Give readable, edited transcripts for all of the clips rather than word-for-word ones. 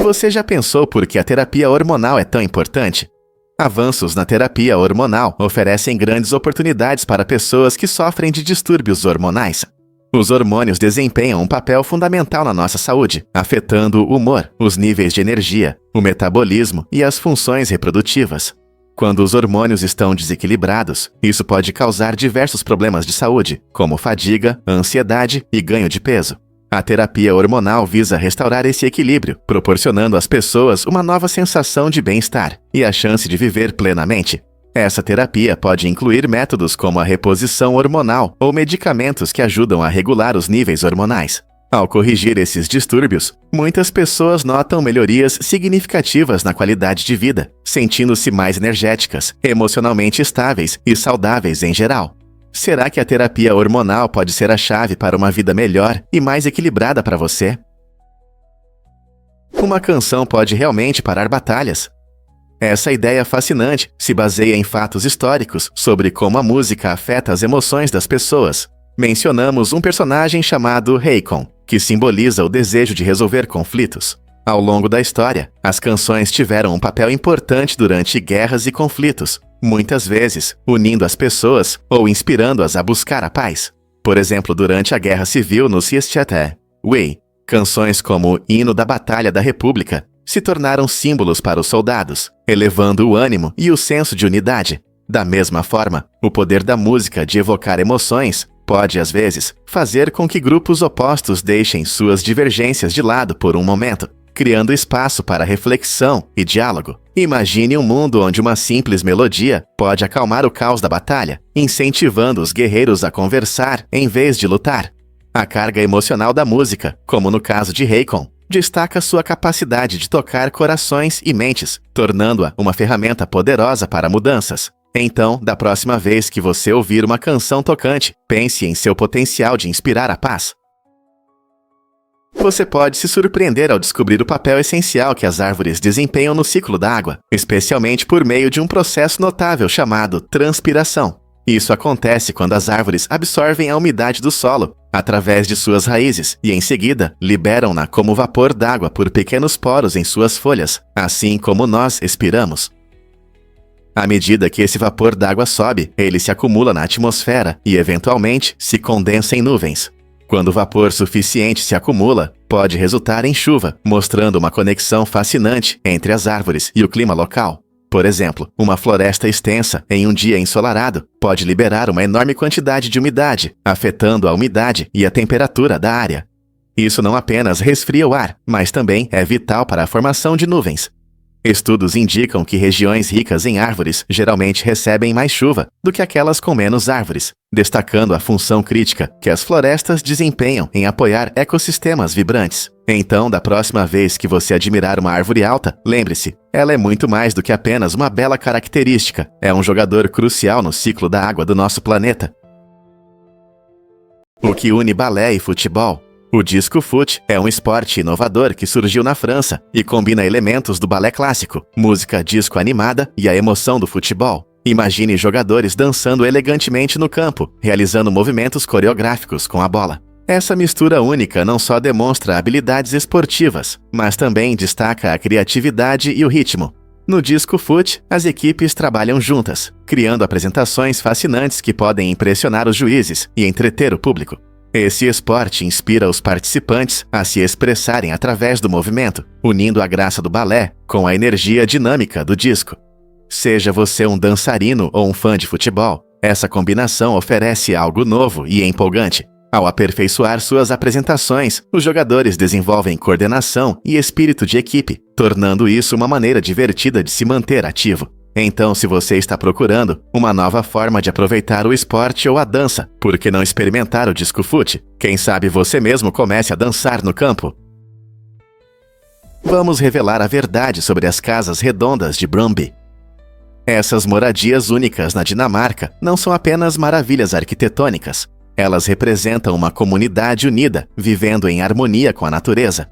Você já pensou por que a terapia hormonal é tão importante? Avanços na terapia hormonal oferecem grandes oportunidades para pessoas que sofrem de distúrbios hormonais. Os hormônios desempenham um papel fundamental na nossa saúde, afetando o humor, os níveis de energia, o metabolismo e as funções reprodutivas. Quando os hormônios estão desequilibrados, isso pode causar diversos problemas de saúde, como fadiga, ansiedade e ganho de peso. A terapia hormonal visa restaurar esse equilíbrio, proporcionando às pessoas uma nova sensação de bem-estar e a chance de viver plenamente. Essa terapia pode incluir métodos como a reposição hormonal ou medicamentos que ajudam a regular os níveis hormonais. Ao corrigir esses distúrbios, muitas pessoas notam melhorias significativas na qualidade de vida, sentindo-se mais energéticas, emocionalmente estáveis e saudáveis em geral. Será que a terapia hormonal pode ser a chave para uma vida melhor e mais equilibrada para você? Uma canção pode realmente parar batalhas? Essa ideia fascinante se baseia em fatos históricos sobre como a música afeta as emoções das pessoas. Mencionamos um personagem chamado Hakon, que simboliza o desejo de resolver conflitos. Ao longo da história, as canções tiveram um papel importante durante guerras e conflitos, muitas vezes unindo as pessoas ou inspirando-as a buscar a paz. Por exemplo, durante a Guerra Civil no Siestate, canções como o Hino da Batalha da República se tornaram símbolos para os soldados, elevando o ânimo e o senso de unidade. Da mesma forma, o poder da música de evocar emoções pode, às vezes, fazer com que grupos opostos deixem suas divergências de lado por um momento, criando espaço para reflexão e diálogo. Imagine um mundo onde uma simples melodia pode acalmar o caos da batalha, incentivando os guerreiros a conversar em vez de lutar. A carga emocional da música, como no caso de Hakon, destaca sua capacidade de tocar corações e mentes, tornando-a uma ferramenta poderosa para mudanças. Então, da próxima vez que você ouvir uma canção tocante, pense em seu potencial de inspirar a paz. Você pode se surpreender ao descobrir o papel essencial que as árvores desempenham no ciclo da água, especialmente por meio de um processo notável chamado transpiração. Isso acontece quando as árvores absorvem a umidade do solo, através de suas raízes, e em seguida liberam-na como vapor d'água por pequenos poros em suas folhas, assim como nós expiramos. À medida que esse vapor d'água sobe, ele se acumula na atmosfera e, eventualmente, se condensa em nuvens. Quando vapor suficiente se acumula, pode resultar em chuva, mostrando uma conexão fascinante entre as árvores e o clima local. Por exemplo, uma floresta extensa, em um dia ensolarado, pode liberar uma enorme quantidade de umidade, afetando a umidade e a temperatura da área. Isso não apenas resfria o ar, mas também é vital para a formação de nuvens. Estudos indicam que regiões ricas em árvores geralmente recebem mais chuva do que aquelas com menos árvores, destacando a função crítica que as florestas desempenham em apoiar ecossistemas vibrantes. Então, da próxima vez que você admirar uma árvore alta, lembre-se, ela é muito mais do que apenas uma bela característica, é um jogador crucial no ciclo da água do nosso planeta. O que une balé e futebol? O disco foot é um esporte inovador que surgiu na França e combina elementos do balé clássico, música disco animada e a emoção do futebol. Imagine jogadores dançando elegantemente no campo, realizando movimentos coreográficos com a bola. Essa mistura única não só demonstra habilidades esportivas, mas também destaca a criatividade e o ritmo. No disco foot, as equipes trabalham juntas, criando apresentações fascinantes que podem impressionar os juízes e entreter o público. Esse esporte inspira os participantes a se expressarem através do movimento, unindo a graça do balé com a energia dinâmica do disco. Seja você um dançarino ou um fã de futebol, essa combinação oferece algo novo e empolgante. Ao aperfeiçoar suas apresentações, os jogadores desenvolvem coordenação e espírito de equipe, tornando isso uma maneira divertida de se manter ativo. Então, se você está procurando uma nova forma de aproveitar o esporte ou a dança, por que não experimentar o disco foot? Quem sabe você mesmo comece a dançar no campo? Vamos revelar a verdade sobre as casas redondas de Brøndby. Essas moradias únicas na Dinamarca não são apenas maravilhas arquitetônicas. Elas representam uma comunidade unida, vivendo em harmonia com a natureza.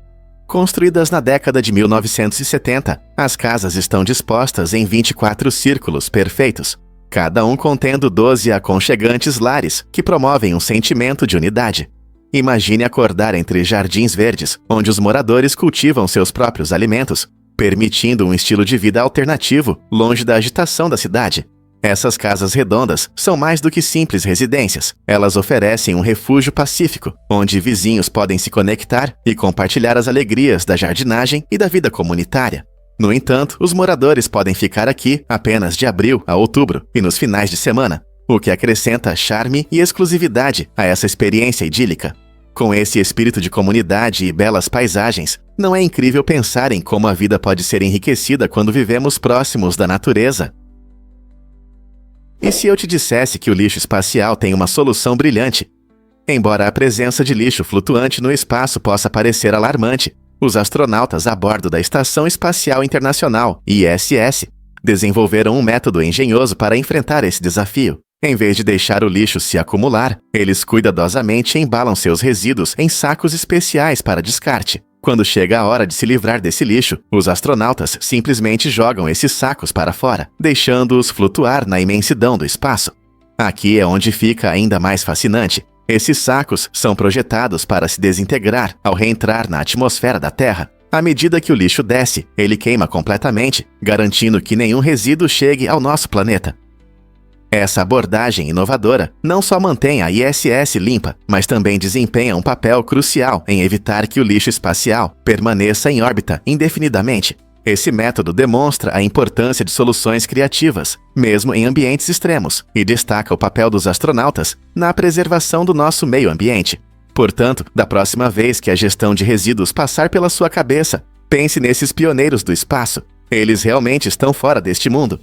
Construídas na década de 1970, as casas estão dispostas em 24 círculos perfeitos, cada um contendo 12 aconchegantes lares que promovem um sentimento de unidade. Imagine acordar entre jardins verdes, onde os moradores cultivam seus próprios alimentos, permitindo um estilo de vida alternativo, longe da agitação da cidade. Essas casas redondas são mais do que simples residências. Elas oferecem um refúgio pacífico, onde vizinhos podem se conectar e compartilhar as alegrias da jardinagem e da vida comunitária. No entanto, os moradores podem ficar aqui apenas de abril a outubro e nos finais de semana, o que acrescenta charme e exclusividade a essa experiência idílica. Com esse espírito de comunidade e belas paisagens, não é incrível pensar em como a vida pode ser enriquecida quando vivemos próximos da natureza? E se eu te dissesse que o lixo espacial tem uma solução brilhante? Embora a presença de lixo flutuante no espaço possa parecer alarmante, os astronautas a bordo da Estação Espacial Internacional, ISS, desenvolveram um método engenhoso para enfrentar esse desafio. Em vez de deixar o lixo se acumular, eles cuidadosamente embalam seus resíduos em sacos especiais para descarte. Quando chega a hora de se livrar desse lixo, os astronautas simplesmente jogam esses sacos para fora, deixando-os flutuar na imensidão do espaço. Aqui é onde fica ainda mais fascinante. Esses sacos são projetados para se desintegrar ao reentrar na atmosfera da Terra. À medida que o lixo desce, ele queima completamente, garantindo que nenhum resíduo chegue ao nosso planeta. Essa abordagem inovadora não só mantém a ISS limpa, mas também desempenha um papel crucial em evitar que o lixo espacial permaneça em órbita indefinidamente. Esse método demonstra a importância de soluções criativas, mesmo em ambientes extremos, e destaca o papel dos astronautas na preservação do nosso meio ambiente. Portanto, da próxima vez que a gestão de resíduos passar pela sua cabeça, pense nesses pioneiros do espaço. Eles realmente estão fora deste mundo.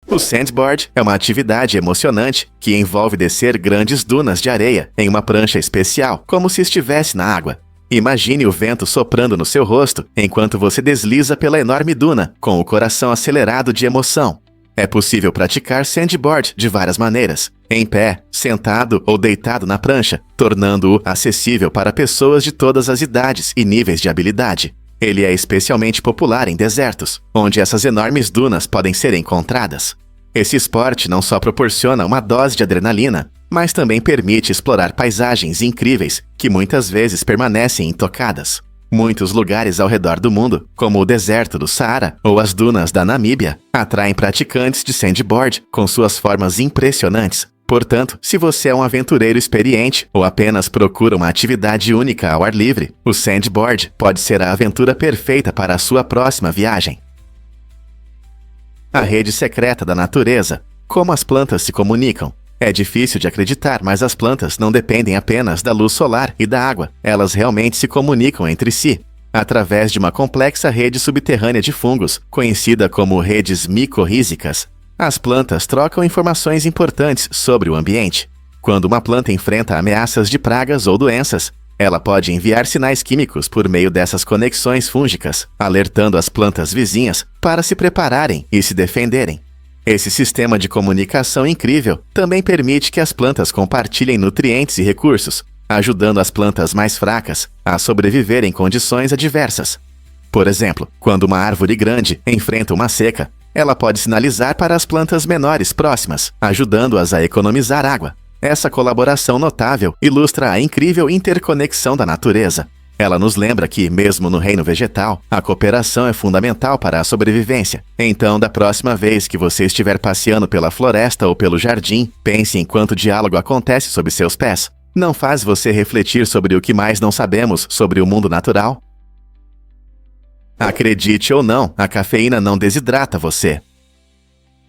O sandboard é uma atividade emocionante que envolve descer grandes dunas de areia em uma prancha especial, como se estivesse na água. Imagine o vento soprando no seu rosto enquanto você desliza pela enorme duna, com o coração acelerado de emoção. É possível praticar sandboard de várias maneiras, em pé, sentado ou deitado na prancha, tornando-o acessível para pessoas de todas as idades e níveis de habilidade. Ele é especialmente popular em desertos, onde essas enormes dunas podem ser encontradas. Esse esporte não só proporciona uma dose de adrenalina, mas também permite explorar paisagens incríveis que muitas vezes permanecem intocadas. Muitos lugares ao redor do mundo, como o deserto do Saara ou as dunas da Namíbia, atraem praticantes de sandboard com suas formas impressionantes. Portanto, se você é um aventureiro experiente ou apenas procura uma atividade única ao ar livre, o sandboard pode ser a aventura perfeita para a sua próxima viagem. A rede secreta da natureza. Como as plantas se comunicam? É difícil de acreditar, mas as plantas não dependem apenas da luz solar e da água. Elas realmente se comunicam entre si, através de uma complexa rede subterrânea de fungos, conhecida como redes micorrízicas. As plantas trocam informações importantes sobre o ambiente. Quando uma planta enfrenta ameaças de pragas ou doenças, ela pode enviar sinais químicos por meio dessas conexões fúngicas, alertando as plantas vizinhas para se prepararem e se defenderem. Esse sistema de comunicação incrível também permite que as plantas compartilhem nutrientes e recursos, ajudando as plantas mais fracas a sobreviver em condições adversas. Por exemplo, quando uma árvore grande enfrenta uma seca, ela pode sinalizar para as plantas menores próximas, ajudando-as a economizar água. Essa colaboração notável ilustra a incrível interconexão da natureza. Ela nos lembra que, mesmo no reino vegetal, a cooperação é fundamental para a sobrevivência. Então, da próxima vez que você estiver passeando pela floresta ou pelo jardim, pense em quanto diálogo acontece sob seus pés. Não faz você refletir sobre o que mais não sabemos sobre o mundo natural? Acredite ou não, a cafeína não desidrata você.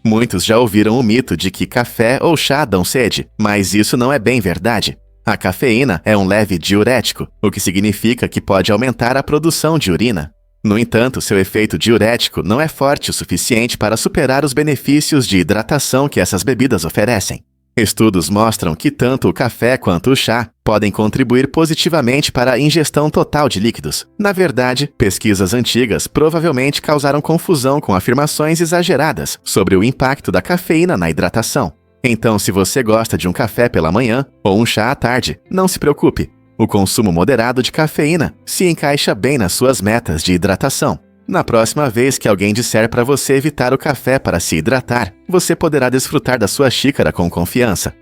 Muitos já ouviram o mito de que café ou chá dão sede, mas isso não é bem verdade. A cafeína é um leve diurético, o que significa que pode aumentar a produção de urina. No entanto, seu efeito diurético não é forte o suficiente para superar os benefícios de hidratação que essas bebidas oferecem. Estudos mostram que tanto o café quanto o chá podem contribuir positivamente para a ingestão total de líquidos. Na verdade, pesquisas antigas provavelmente causaram confusão com afirmações exageradas sobre o impacto da cafeína na hidratação. Então, se você gosta de um café pela manhã ou um chá à tarde, não se preocupe. O consumo moderado de cafeína se encaixa bem nas suas metas de hidratação. Na próxima vez que alguém disser para você evitar o café para se hidratar, você poderá desfrutar da sua xícara com confiança.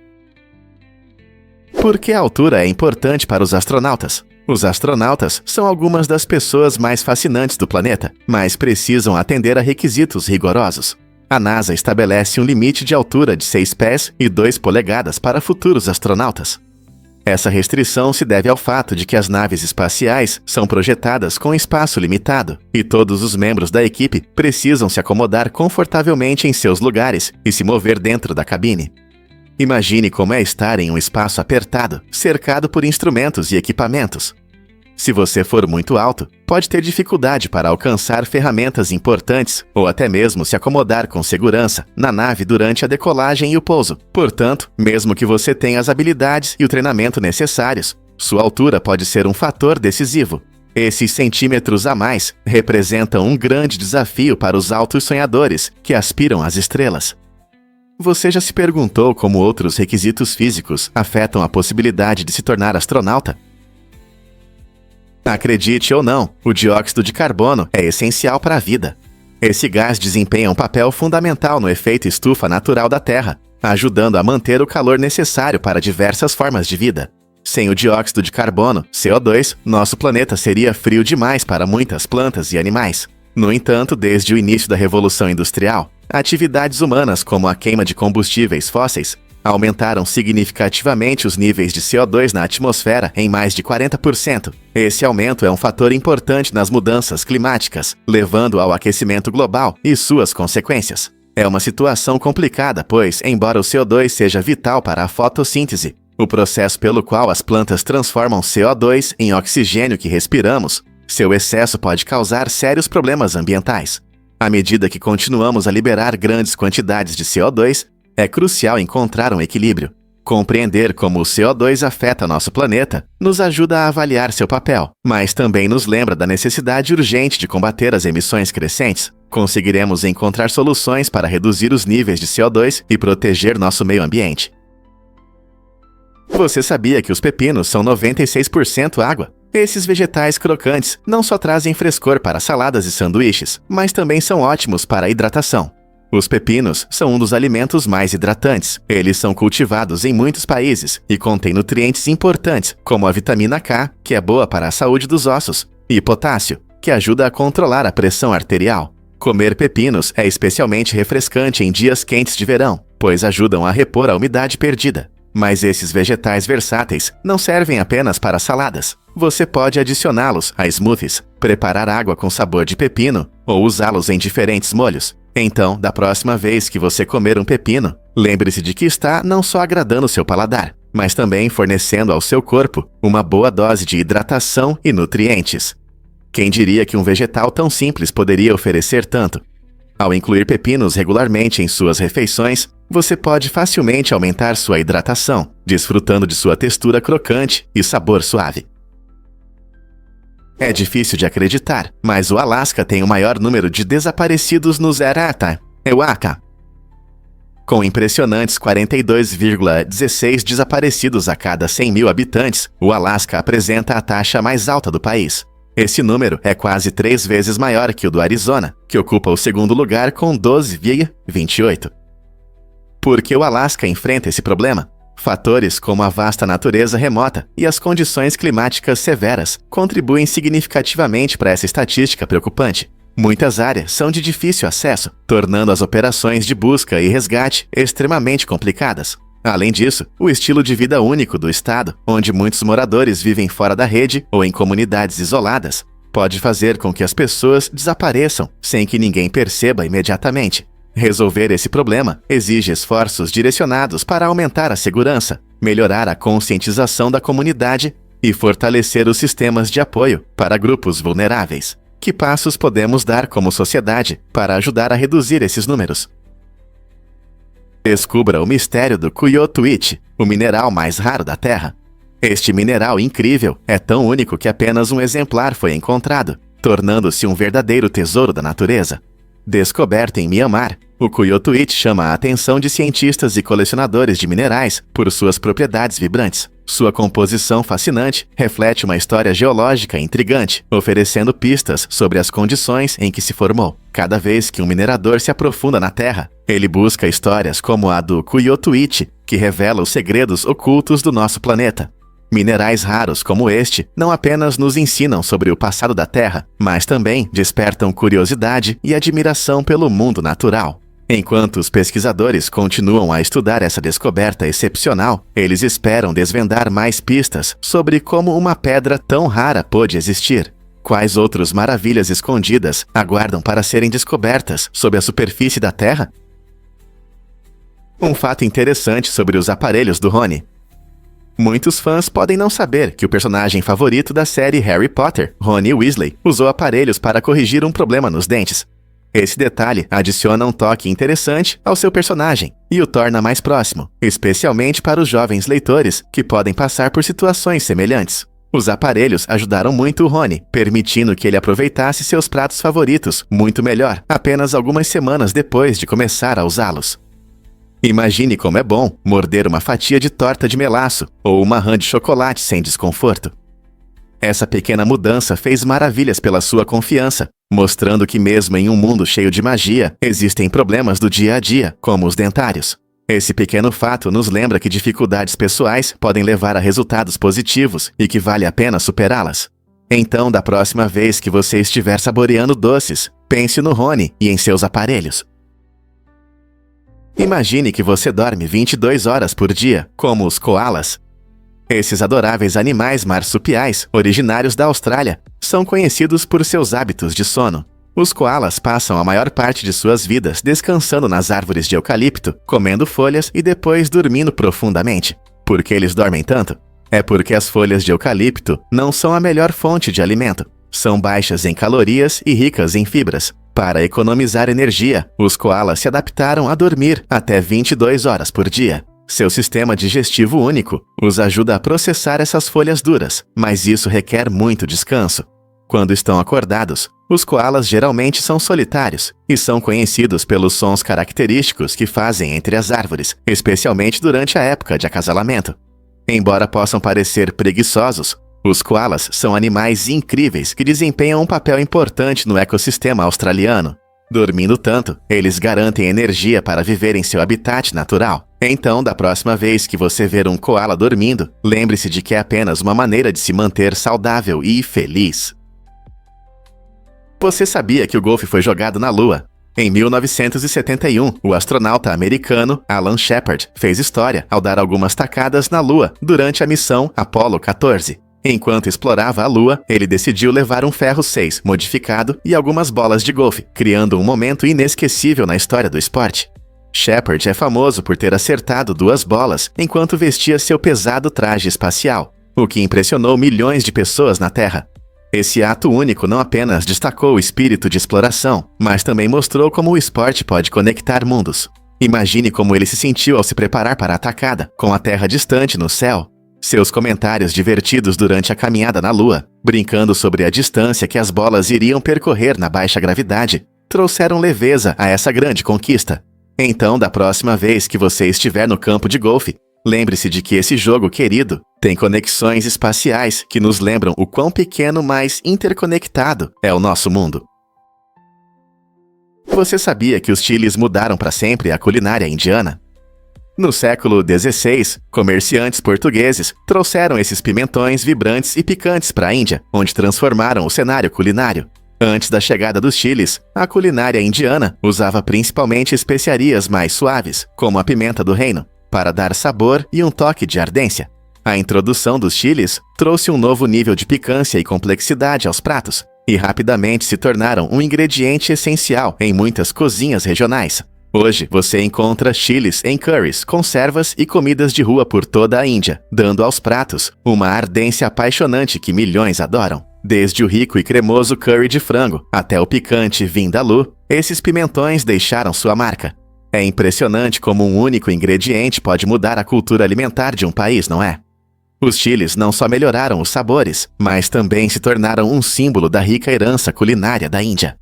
Por que a altura é importante para os astronautas? Os astronautas são algumas das pessoas mais fascinantes do planeta, mas precisam atender a requisitos rigorosos. A NASA estabelece um limite de altura de 6 pés e 2 polegadas para futuros astronautas. Essa restrição se deve ao fato de que as naves espaciais são projetadas com espaço limitado e todos os membros da equipe precisam se acomodar confortavelmente em seus lugares e se mover dentro da cabine. Imagine como é estar em um espaço apertado, cercado por instrumentos e equipamentos. Se você for muito alto, pode ter dificuldade para alcançar ferramentas importantes ou até mesmo se acomodar com segurança na nave durante a decolagem e o pouso. Portanto, mesmo que você tenha as habilidades e o treinamento necessários, sua altura pode ser um fator decisivo. Esses centímetros a mais representam um grande desafio para os altos sonhadores que aspiram às estrelas. Você já se perguntou como outros requisitos físicos afetam a possibilidade de se tornar astronauta? Acredite ou não, o dióxido de carbono é essencial para a vida. Esse gás desempenha um papel fundamental no efeito estufa natural da Terra, ajudando a manter o calor necessário para diversas formas de vida. Sem o dióxido de carbono, CO2, nosso planeta seria frio demais para muitas plantas e animais. No entanto, desde o início da Revolução Industrial, atividades humanas como a queima de combustíveis fósseis aumentaram significativamente os níveis de CO2 na atmosfera em mais de 40%. Esse aumento é um fator importante nas mudanças climáticas, levando ao aquecimento global e suas consequências. É uma situação complicada, pois, embora o CO2 seja vital para a fotossíntese, o processo pelo qual as plantas transformam CO2 em oxigênio que respiramos, seu excesso pode causar sérios problemas ambientais. À medida que continuamos a liberar grandes quantidades de CO2, é crucial encontrar um equilíbrio. Compreender como o CO2 afeta nosso planeta nos ajuda a avaliar seu papel, mas também nos lembra da necessidade urgente de combater as emissões crescentes. Conseguiremos encontrar soluções para reduzir os níveis de CO2 e proteger nosso meio ambiente. Você sabia que os pepinos são 96% água? Esses vegetais crocantes não só trazem frescor para saladas e sanduíches, mas também são ótimos para a hidratação. Os pepinos são um dos alimentos mais hidratantes. Eles são cultivados em muitos países e contêm nutrientes importantes, como a vitamina K, que é boa para a saúde dos ossos, e potássio, que ajuda a controlar a pressão arterial. Comer pepinos é especialmente refrescante em dias quentes de verão, pois ajudam a repor a umidade perdida. Mas esses vegetais versáteis não servem apenas para saladas. Você pode adicioná-los a smoothies, preparar água com sabor de pepino ou usá-los em diferentes molhos. Então, da próxima vez que você comer um pepino, lembre-se de que está não só agradando seu paladar, mas também fornecendo ao seu corpo uma boa dose de hidratação e nutrientes. Quem diria que um vegetal tão simples poderia oferecer tanto? Ao incluir pepinos regularmente em suas refeições, você pode facilmente aumentar sua hidratação, desfrutando de sua textura crocante e sabor suave. É difícil de acreditar, mas o Alasca tem o maior número de desaparecidos no Zerata, Ewaka. Com impressionantes 42,16 desaparecidos a cada 100 mil habitantes, o Alasca apresenta a taxa mais alta do país. Esse número é quase 3 vezes maior que o do Arizona, que ocupa o segundo lugar com 12,28. Por que o Alasca enfrenta esse problema? Fatores como a vasta natureza remota e as condições climáticas severas contribuem significativamente para essa estatística preocupante. Muitas áreas são de difícil acesso, tornando as operações de busca e resgate extremamente complicadas. Além disso, o estilo de vida único do estado, onde muitos moradores vivem fora da rede ou em comunidades isoladas, pode fazer com que as pessoas desapareçam sem que ninguém perceba imediatamente. Resolver esse problema exige esforços direcionados para aumentar a segurança, melhorar a conscientização da comunidade e fortalecer os sistemas de apoio para grupos vulneráveis. Que passos podemos dar como sociedade para ajudar a reduzir esses números? Descubra o mistério do Kuyotuit, o mineral mais raro da Terra. Este mineral incrível é tão único que apenas um exemplar foi encontrado, tornando-se um verdadeiro tesouro da natureza. Descoberto em Mianmar, o Kuyotuit chama a atenção de cientistas e colecionadores de minerais por suas propriedades vibrantes. Sua composição fascinante reflete uma história geológica intrigante, oferecendo pistas sobre as condições em que se formou. Cada vez que um minerador se aprofunda na Terra, ele busca histórias como a do Kuyotuit, que que revela os segredos ocultos do nosso planeta. Minerais raros como este não apenas nos ensinam sobre o passado da Terra, mas também despertam curiosidade e admiração pelo mundo natural. Enquanto os pesquisadores continuam a estudar essa descoberta excepcional, eles esperam desvendar mais pistas sobre como uma pedra tão rara pôde existir. Quais outras maravilhas escondidas aguardam para serem descobertas sob a superfície da Terra? Um fato interessante sobre os aparelhos do Rony. Muitos fãs podem não saber que o personagem favorito da série Harry Potter, Rony Weasley, usou aparelhos para corrigir um problema nos dentes. Esse detalhe adiciona um toque interessante ao seu personagem e o torna mais próximo, especialmente para os jovens leitores que podem passar por situações semelhantes. Os aparelhos ajudaram muito o Rony, permitindo que ele aproveitasse seus pratos favoritos muito melhor, apenas algumas semanas depois de começar a usá-los. Imagine como é bom morder uma fatia de torta de melaço ou uma rã de chocolate sem desconforto. Essa pequena mudança fez maravilhas pela sua confiança, mostrando que mesmo em um mundo cheio de magia, existem problemas do dia a dia, como os dentários. Esse pequeno fato nos lembra que dificuldades pessoais podem levar a resultados positivos e que vale a pena superá-las. Então, da próxima vez que você estiver saboreando doces, pense no Rony e em seus aparelhos. Imagine que você dorme 22 horas por dia, como os koalas. Esses adoráveis animais marsupiais, originários da Austrália, são conhecidos por seus hábitos de sono. Os koalas passam a maior parte de suas vidas descansando nas árvores de eucalipto, comendo folhas e depois dormindo profundamente. Por que eles dormem tanto? É porque as folhas de eucalipto não são a melhor fonte de alimento. São baixas em calorias e ricas em fibras. Para economizar energia, os koalas se adaptaram a dormir até 22 horas por dia. Seu sistema digestivo único os ajuda a processar essas folhas duras, mas isso requer muito descanso. Quando estão acordados, os koalas geralmente são solitários e são conhecidos pelos sons característicos que fazem entre as árvores, especialmente durante a época de acasalamento. Embora possam parecer preguiçosos, os koalas são animais incríveis que desempenham um papel importante no ecossistema australiano. Dormindo tanto, eles garantem energia para viver em seu habitat natural. Então, da próxima vez que você ver um koala dormindo, lembre-se de que é apenas uma maneira de se manter saudável e feliz. Você sabia que o golfe foi jogado na Lua? Em 1971, o astronauta americano Alan Shepard fez história ao dar algumas tacadas na Lua durante a missão Apollo 14. Enquanto explorava a Lua, ele decidiu levar um ferro 6 modificado e algumas bolas de golfe, criando um momento inesquecível na história do esporte. Shepard é famoso por ter acertado 2 bolas enquanto vestia seu pesado traje espacial, o que impressionou milhões de pessoas na Terra. Esse ato único não apenas destacou o espírito de exploração, mas também mostrou como o esporte pode conectar mundos. Imagine como ele se sentiu ao se preparar para a atacada, com a Terra distante no céu. Seus comentários divertidos durante a caminhada na Lua, brincando sobre a distância que as bolas iriam percorrer na baixa gravidade, trouxeram leveza a essa grande conquista. Então, da próxima vez que você estiver no campo de golfe, lembre-se de que esse jogo querido tem conexões espaciais que nos lembram o quão pequeno, mas interconectado é o nosso mundo. Você sabia que os chiles mudaram para sempre a culinária indiana? No século XVI, comerciantes portugueses trouxeram esses pimentões vibrantes e picantes para a Índia, onde transformaram o cenário culinário. Antes da chegada dos chiles, a culinária indiana usava principalmente especiarias mais suaves, como a pimenta do reino, para dar sabor e um toque de ardência. A introdução dos chiles trouxe um novo nível de picância e complexidade aos pratos, e rapidamente se tornaram um ingrediente essencial em muitas cozinhas regionais. Hoje, você encontra chiles em curries, conservas e comidas de rua por toda a Índia, dando aos pratos uma ardência apaixonante que milhões adoram. Desde o rico e cremoso curry de frango até o picante vindaloo, esses pimentões deixaram sua marca. É impressionante como um único ingrediente pode mudar a cultura alimentar de um país, não é? Os chiles não só melhoraram os sabores, mas também se tornaram um símbolo da rica herança culinária da Índia.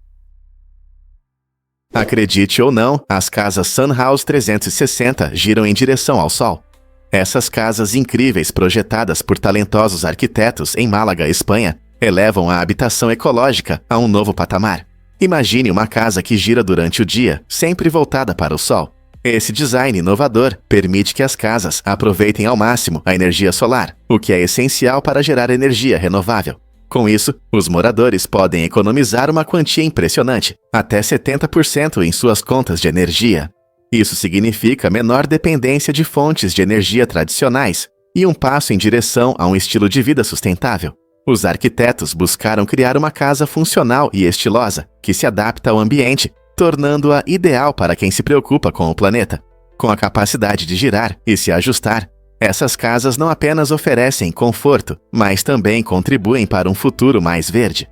Acredite ou não, as casas Sun House 360 giram em direção ao Sol. Essas casas incríveis projetadas por talentosos arquitetos em Málaga, Espanha, elevam a habitação ecológica a um novo patamar. Imagine uma casa que gira durante o dia, sempre voltada para o Sol. Esse design inovador permite que as casas aproveitem ao máximo a energia solar, o que é essencial para gerar energia renovável. Com isso, os moradores podem economizar uma quantia impressionante, até 70% em suas contas de energia. Isso significa menor dependência de fontes de energia tradicionais e um passo em direção a um estilo de vida sustentável. Os arquitetos buscaram criar uma casa funcional e estilosa, que se adapta ao ambiente, tornando-a ideal para quem se preocupa com o planeta. Com a capacidade de girar e se ajustar, essas casas não apenas oferecem conforto, mas também contribuem para um futuro mais verde.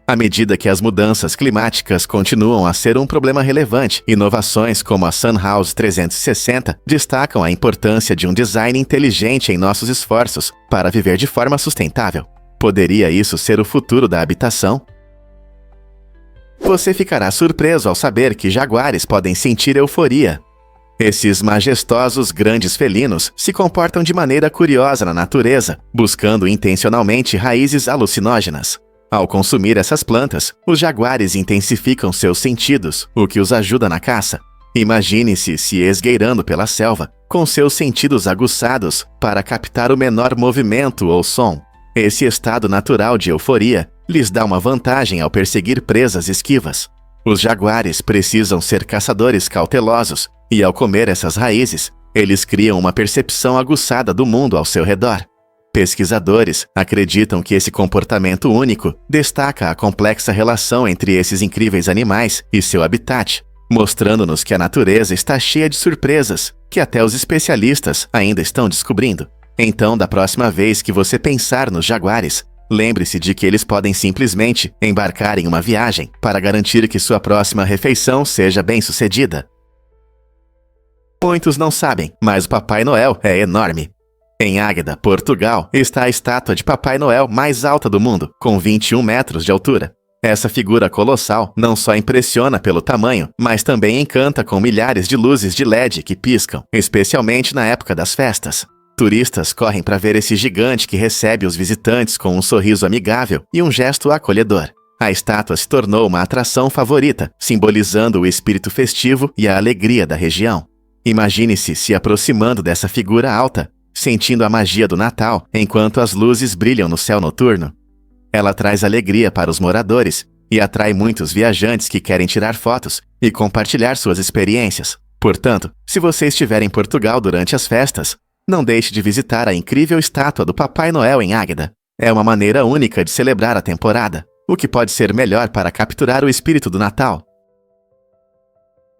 À medida que as mudanças climáticas continuam a ser um problema relevante, inovações como a Sunhouse 360 destacam a importância de um design inteligente em nossos esforços para viver de forma sustentável. Poderia isso ser o futuro da habitação? Você ficará surpreso ao saber que jaguares podem sentir euforia. Esses majestosos grandes felinos se comportam de maneira curiosa na natureza, buscando intencionalmente raízes alucinógenas. Ao consumir essas plantas, os jaguares intensificam seus sentidos, o que os ajuda na caça. Imagine-se se esgueirando pela selva, com seus sentidos aguçados para captar o menor movimento ou som. Esse estado natural de euforia lhes dá uma vantagem ao perseguir presas esquivas. Os jaguares precisam ser caçadores cautelosos, e ao comer essas raízes, eles criam uma percepção aguçada do mundo ao seu redor. Pesquisadores acreditam que esse comportamento único destaca a complexa relação entre esses incríveis animais e seu habitat, mostrando-nos que a natureza está cheia de surpresas que até os especialistas ainda estão descobrindo. Então, da próxima vez que você pensar nos jaguares, lembre-se de que eles podem simplesmente embarcar em uma viagem para garantir que sua próxima refeição seja bem-sucedida. Muitos não sabem, mas o Papai Noel é enorme. Em Águeda, Portugal, está a estátua de Papai Noel mais alta do mundo, com 21 metros de altura. Essa figura colossal não só impressiona pelo tamanho, mas também encanta com milhares de luzes de LED que piscam, especialmente na época das festas. Turistas correm para ver esse gigante que recebe os visitantes com um sorriso amigável e um gesto acolhedor. A estátua se tornou uma atração favorita, simbolizando o espírito festivo e a alegria da região. Imagine-se se aproximando dessa figura alta, sentindo a magia do Natal enquanto as luzes brilham no céu noturno. Ela traz alegria para os moradores e atrai muitos viajantes que querem tirar fotos e compartilhar suas experiências. Portanto, se você estiver em Portugal durante as festas, não deixe de visitar a incrível estátua do Papai Noel em Águeda. É uma maneira única de celebrar a temporada, o que pode ser melhor para capturar o espírito do Natal.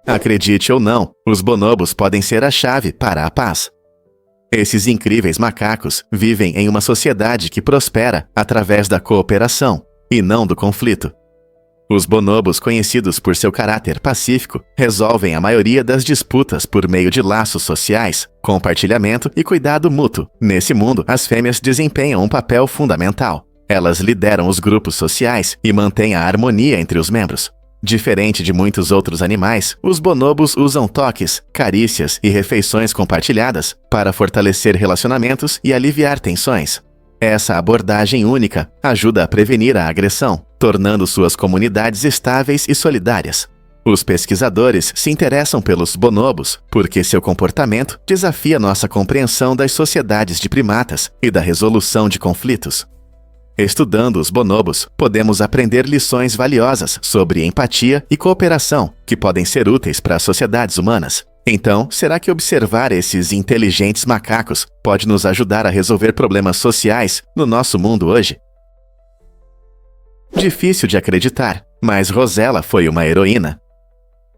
Acredite ou não, os bonobos podem ser a chave para a paz. Esses incríveis macacos vivem em uma sociedade que prospera através da cooperação, e não do conflito. Os bonobos, conhecidos por seu caráter pacífico, resolvem a maioria das disputas por meio de laços sociais, compartilhamento e cuidado mútuo. Nesse mundo, as fêmeas desempenham um papel fundamental. Elas lideram os grupos sociais e mantêm a harmonia entre os membros. Diferente de muitos outros animais, os bonobos usam toques, carícias e refeições compartilhadas para fortalecer relacionamentos e aliviar tensões. Essa abordagem única ajuda a prevenir a agressão, tornando suas comunidades estáveis e solidárias. Os pesquisadores se interessam pelos bonobos porque seu comportamento desafia nossa compreensão das sociedades de primatas e da resolução de conflitos. Estudando os bonobos, podemos aprender lições valiosas sobre empatia e cooperação que podem ser úteis para as sociedades humanas. Então, será que observar esses inteligentes macacos pode nos ajudar a resolver problemas sociais no nosso mundo hoje? Difícil de acreditar, mas Rosella foi uma heroína.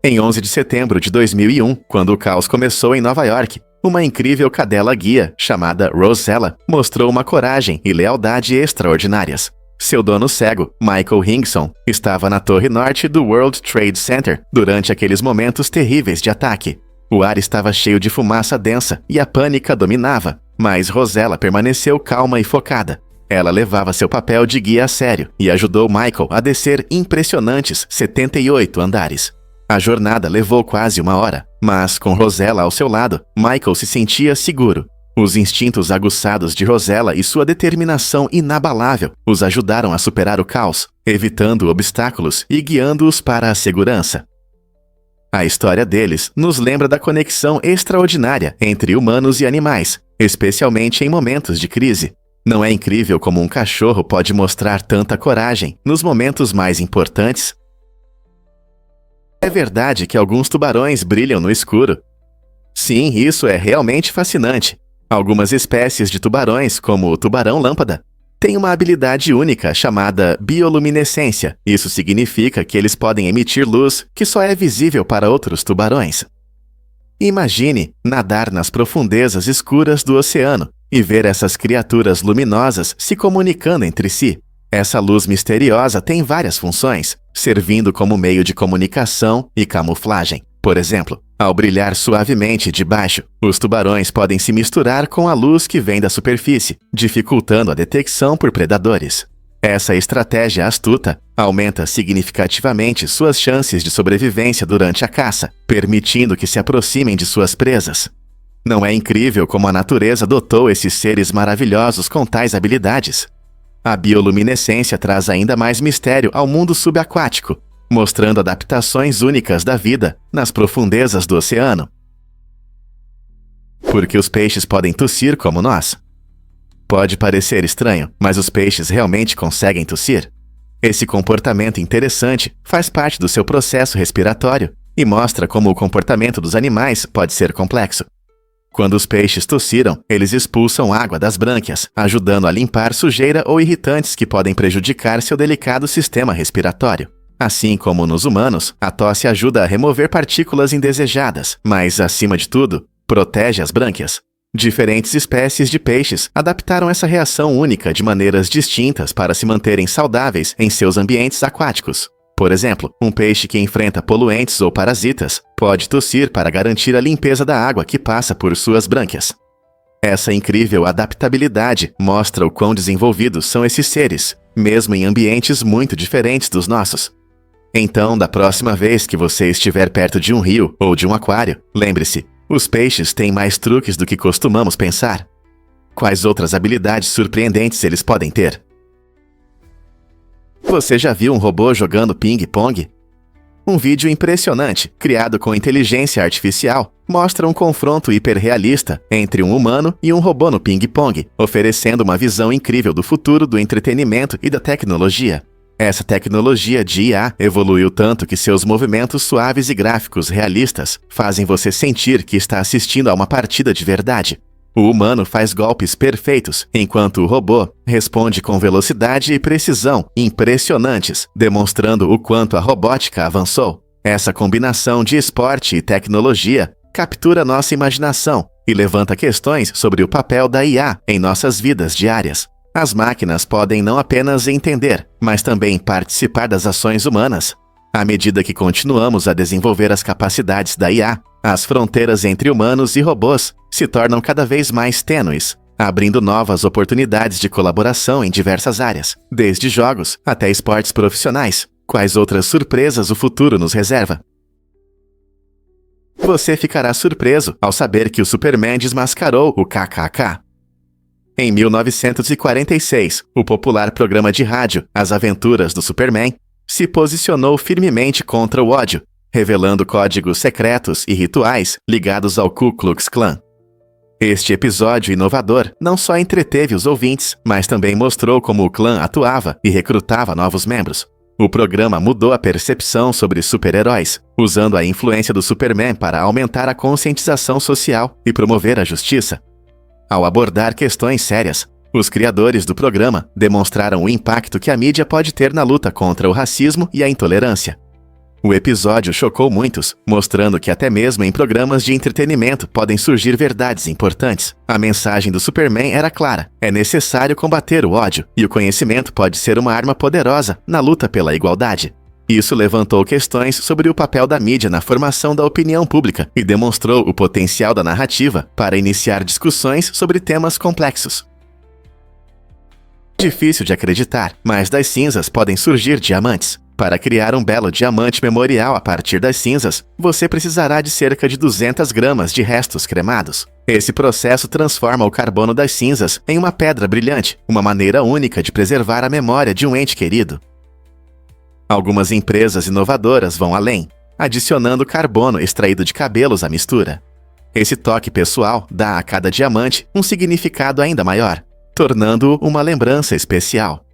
Em 11 de setembro de 2001, quando o caos começou em Nova York, uma incrível cadela guia, chamada Rosella, mostrou uma coragem e lealdade extraordinárias. Seu dono cego, Michael Hingson, estava na torre norte do World Trade Center durante aqueles momentos terríveis de ataque. O ar estava cheio de fumaça densa e a pânica dominava, mas Rosella permaneceu calma e focada. Ela levava seu papel de guia a sério e ajudou Michael a descer impressionantes 78 andares. A jornada levou quase uma hora, mas com Rosella ao seu lado, Michael se sentia seguro. Os instintos aguçados de Rosella e sua determinação inabalável os ajudaram a superar o caos, evitando obstáculos e guiando-os para a segurança. A história deles nos lembra da conexão extraordinária entre humanos e animais, especialmente em momentos de crise. Não é incrível como um cachorro pode mostrar tanta coragem nos momentos mais importantes? É verdade que alguns tubarões brilham no escuro. Sim, isso é realmente fascinante. Algumas espécies de tubarões, como o tubarão-lâmpada, têm uma habilidade única chamada bioluminescência. Isso significa que eles podem emitir luz que só é visível para outros tubarões. Imagine nadar nas profundezas escuras do oceano e ver essas criaturas luminosas se comunicando entre si. Essa luz misteriosa tem várias funções, servindo como meio de comunicação e camuflagem. Por exemplo, ao brilhar suavemente de baixo, os tubarões podem se misturar com a luz que vem da superfície, dificultando a detecção por predadores. Essa estratégia astuta aumenta significativamente suas chances de sobrevivência durante a caça, permitindo que se aproximem de suas presas. Não é incrível como a natureza dotou esses seres maravilhosos com tais habilidades? A bioluminescência traz ainda mais mistério ao mundo subaquático, mostrando adaptações únicas da vida nas profundezas do oceano. Por que os peixes podem tossir como nós? Pode parecer estranho, mas os peixes realmente conseguem tossir. Esse comportamento interessante faz parte do seu processo respiratório e mostra como o comportamento dos animais pode ser complexo. Quando os peixes tossiram, eles expulsam água das brânquias, ajudando a limpar sujeira ou irritantes que podem prejudicar seu delicado sistema respiratório. Assim como nos humanos, a tosse ajuda a remover partículas indesejadas, mas, acima de tudo, protege as brânquias. Diferentes espécies de peixes adaptaram essa reação única de maneiras distintas para se manterem saudáveis em seus ambientes aquáticos. Por exemplo, um peixe que enfrenta poluentes ou parasitas pode tossir para garantir a limpeza da água que passa por suas brânquias. Essa incrível adaptabilidade mostra o quão desenvolvidos são esses seres, mesmo em ambientes muito diferentes dos nossos. Então, da próxima vez que você estiver perto de um rio ou de um aquário, lembre-se, os peixes têm mais truques do que costumamos pensar. Quais outras habilidades surpreendentes eles podem ter? Você já viu um robô jogando ping-pong? Um vídeo impressionante, criado com inteligência artificial, mostra um confronto hiperrealista entre um humano e um robô no ping-pong, oferecendo uma visão incrível do futuro do entretenimento e da tecnologia. Essa tecnologia de IA evoluiu tanto que seus movimentos suaves e gráficos realistas fazem você sentir que está assistindo a uma partida de verdade. O humano faz golpes perfeitos, enquanto o robô responde com velocidade e precisão impressionantes, demonstrando o quanto a robótica avançou. Essa combinação de esporte e tecnologia captura nossa imaginação e levanta questões sobre o papel da IA em nossas vidas diárias. As máquinas podem não apenas entender, mas também participar das ações humanas. À medida que continuamos a desenvolver as capacidades da IA, as fronteiras entre humanos e robôs se tornam cada vez mais tênues, abrindo novas oportunidades de colaboração em diversas áreas, desde jogos até esportes profissionais. Quais outras surpresas o futuro nos reserva? Você ficará surpreso ao saber que o Superman desmascarou o KKK. Em 1946, o popular programa de rádio As Aventuras do Superman se posicionou firmemente contra o ódio, revelando códigos secretos e rituais ligados ao Ku Klux Klan. Este episódio inovador não só entreteve os ouvintes, mas também mostrou como o clã atuava e recrutava novos membros. O programa mudou a percepção sobre super-heróis, usando a influência do Superman para aumentar a conscientização social e promover a justiça. Ao abordar questões sérias, os criadores do programa demonstraram o impacto que a mídia pode ter na luta contra o racismo e a intolerância. O episódio chocou muitos, mostrando que até mesmo em programas de entretenimento podem surgir verdades importantes. A mensagem do Superman era clara: é necessário combater o ódio, e o conhecimento pode ser uma arma poderosa na luta pela igualdade. Isso levantou questões sobre o papel da mídia na formação da opinião pública e demonstrou o potencial da narrativa para iniciar discussões sobre temas complexos. Difícil de acreditar, mas das cinzas podem surgir diamantes. Para criar um belo diamante memorial a partir das cinzas, você precisará de cerca de 200 gramas de restos cremados. Esse processo transforma o carbono das cinzas em uma pedra brilhante, uma maneira única de preservar a memória de um ente querido. Algumas empresas inovadoras vão além. adicionando carbono extraído de cabelos à mistura. Esse toque pessoal dá a cada diamante um significado ainda maior, tornando-o uma lembrança especial.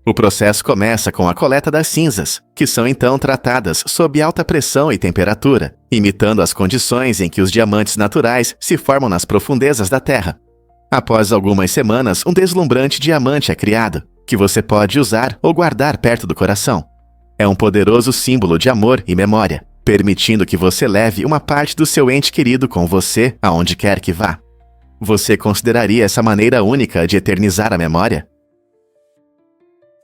O processo começa com a coleta das cinzas, que são então tratadas sob alta pressão e temperatura, imitando as condições em que os diamantes naturais se formam nas profundezas da Terra. Após algumas semanas, um deslumbrante diamante é criado, que você pode usar ou guardar perto do coração. É um poderoso símbolo de amor e memória, permitindo que você leve uma parte do seu ente querido com você aonde quer que vá. Você consideraria essa maneira única de eternizar a memória?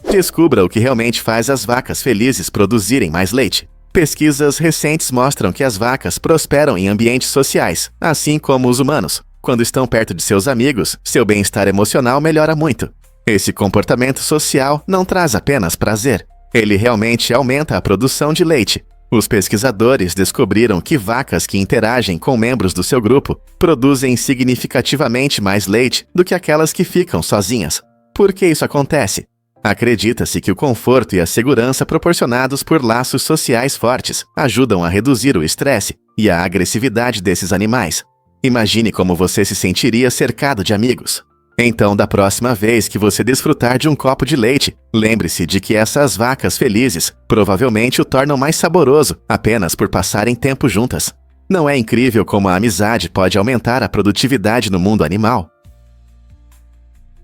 Descubra o que realmente faz as vacas felizes produzirem mais leite. Pesquisas recentes mostram que as vacas prosperam em ambientes sociais, assim como os humanos. Quando estão perto de seus amigos, seu bem-estar emocional melhora muito. Esse comportamento social não traz apenas prazer. Ele realmente aumenta a produção de leite. Os pesquisadores descobriram que vacas que interagem com membros do seu grupo produzem significativamente mais leite do que aquelas que ficam sozinhas. Por que isso acontece? Acredita-se que o conforto e a segurança proporcionados por laços sociais fortes ajudam a reduzir o estresse e a agressividade desses animais. Imagine como você se sentiria cercado de amigos. Então, da próxima vez que você desfrutar de um copo de leite, lembre-se de que essas vacas felizes provavelmente o tornam mais saboroso apenas por passarem tempo juntas. Não é incrível como a amizade pode aumentar a produtividade no mundo animal?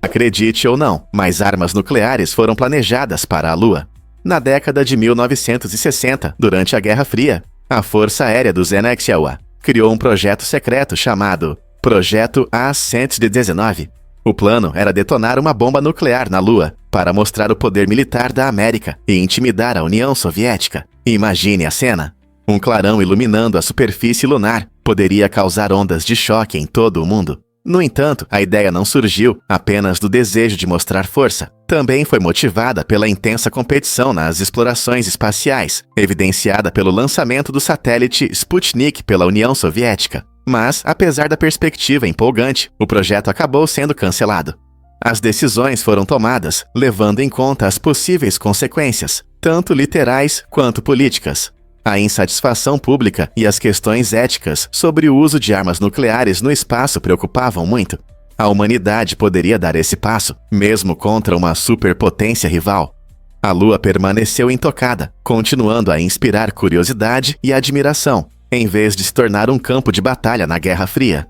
Acredite ou não, mas armas nucleares foram planejadas para a Lua. Na década de 1960, durante a Guerra Fria, a Força Aérea do Znexia criou um projeto secreto chamado Projeto A-119. O plano era detonar uma bomba nuclear na Lua para mostrar o poder militar da América e intimidar a União Soviética. Imagine a cena. Um clarão iluminando a superfície lunar poderia causar ondas de choque em todo o mundo. No entanto, a ideia não surgiu apenas do desejo de mostrar força. Também foi motivada pela intensa competição nas explorações espaciais, evidenciada pelo lançamento do satélite Sputnik pela União Soviética. Mas, apesar da perspectiva empolgante, o projeto acabou sendo cancelado. As decisões foram tomadas levando em conta as possíveis consequências, tanto literais quanto políticas. A insatisfação pública e as questões éticas sobre o uso de armas nucleares no espaço preocupavam muito. A humanidade poderia dar esse passo, mesmo contra uma superpotência rival. A Lua permaneceu intocada, continuando a inspirar curiosidade e admiração, em vez de se tornar um campo de batalha na Guerra Fria.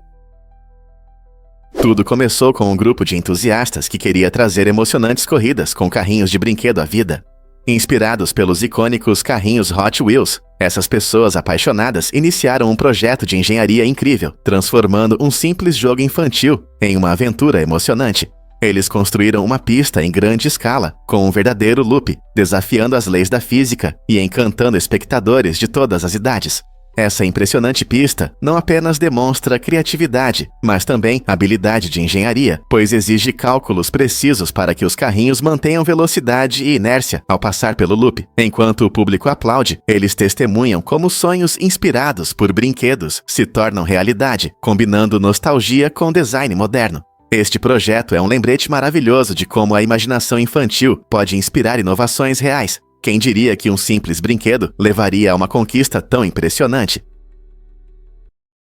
Tudo começou com um grupo de entusiastas que queria trazer emocionantes corridas com carrinhos de brinquedo à vida. Inspirados pelos icônicos carrinhos Hot Wheels, essas pessoas apaixonadas iniciaram um projeto de engenharia incrível, transformando um simples jogo infantil em uma aventura emocionante. Eles construíram uma pista em grande escala, com um verdadeiro loop, desafiando as leis da física e encantando espectadores de todas as idades. Essa impressionante pista não apenas demonstra criatividade, mas também habilidade de engenharia, pois exige cálculos precisos para que os carrinhos mantenham velocidade e inércia ao passar pelo loop. Enquanto o público aplaude, eles testemunham como sonhos inspirados por brinquedos se tornam realidade, combinando nostalgia com design moderno. Este projeto é um lembrete maravilhoso de como a imaginação infantil pode inspirar inovações reais. Quem diria que um simples brinquedo levaria a uma conquista tão impressionante?